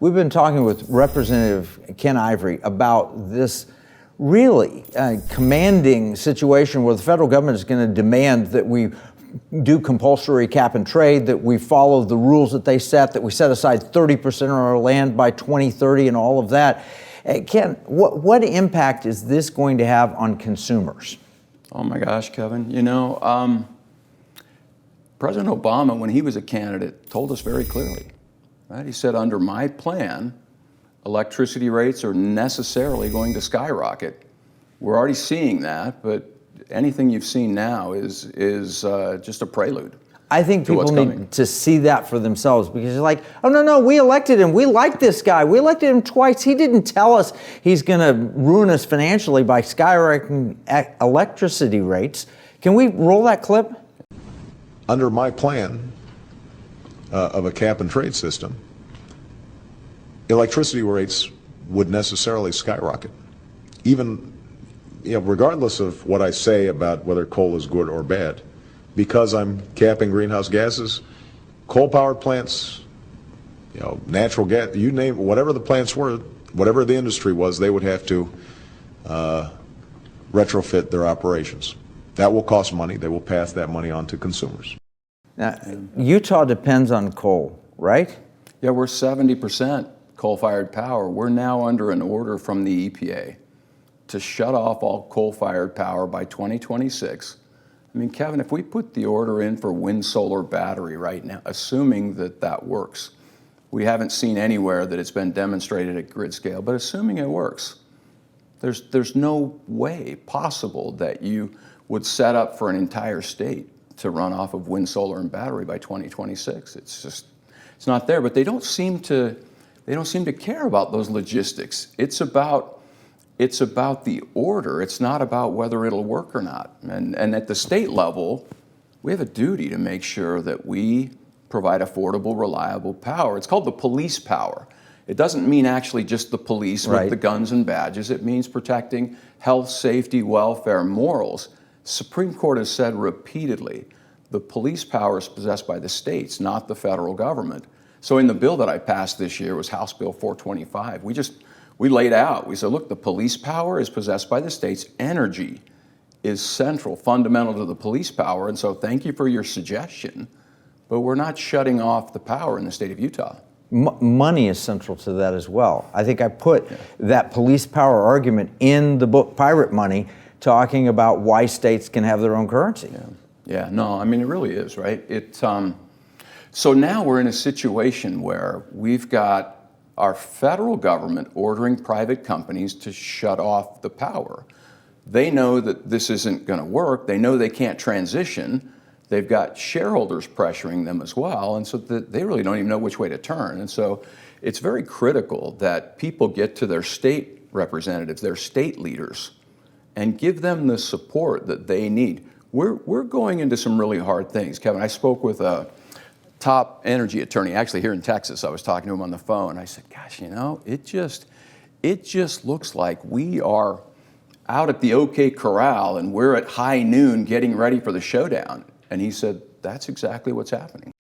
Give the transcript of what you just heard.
We've been talking with Representative Ken Ivory about this really commanding situation where the federal government is going to demand that we do compulsory cap and trade, that we follow the rules that they set, that we set aside 30% of our land by 2030 and all of that. Ken, what impact is this going to have on consumers? Oh my gosh, Kevin. You know, President Obama, when he was a candidate, told us very clearly, right? He said, under my plan, electricity rates are necessarily going to skyrocket. We're already seeing that, but anything you've seen now is just a prelude. I think people need to see that for themselves, because you're like, oh, no, we elected him. We like this guy. We elected him twice. He didn't tell us he's going to ruin us financially by skyrocketing electricity rates. Can we roll that clip? Under my plan of a cap and trade system, electricity rates would necessarily skyrocket. Even, regardless of what I say about whether coal is good or bad, because I'm capping greenhouse gases, coal-powered plants, natural gas, you name it, whatever the plants were, whatever the industry was, they would have to retrofit their operations. That will cost money. They will pass that money on to consumers. Now, Utah depends on coal, right? Yeah, we're 70% coal-fired power. We're now under an order from the EPA to shut off all coal-fired power by 2026. I mean, Kevin, if we put the order in for wind solar battery right now, assuming that that works, we haven't seen anywhere that it's been demonstrated at grid scale, but assuming it works, there's no way possible that you would set up for an entire state to run off of wind, solar, and battery by 2026. It's not there. But they don't seem to care about those logistics. It's about the order. It's not about whether it'll work or not. And at the state level, we have a duty to make sure that we provide affordable, reliable power. It's called the police power. It doesn't mean actually just the police with the guns and badges. It means protecting health, safety, welfare, morals. Supreme Court has said repeatedly, the police power is possessed by the states, not the federal government. So in the bill that I passed this year, was House Bill 425, we laid out, we said, look, the police power is possessed by the states. Energy is central, fundamental to the police power. And so thank you for your suggestion, but we're not shutting off the power in the state of Utah. Money is central to that as well. I think I put that police power argument in the book Pirate Money, talking about why states can have their own currency. Yeah, no, I mean, it really is, right? So now we're in a situation where we've got our federal government ordering private companies to shut off the power. They know that this isn't going to work. They know they can't transition. They've got shareholders pressuring them as well, and so they really don't even know which way to turn. And so it's very critical that people get to their state representatives, their state leaders, and give them the support that they need. We're going into some really hard things. Kevin, I spoke with a top energy attorney, actually here in Texas. I was talking to him on the phone. I said, gosh, it just looks like we are out at the OK Corral and we're at high noon getting ready for the showdown. And he said, that's exactly what's happening.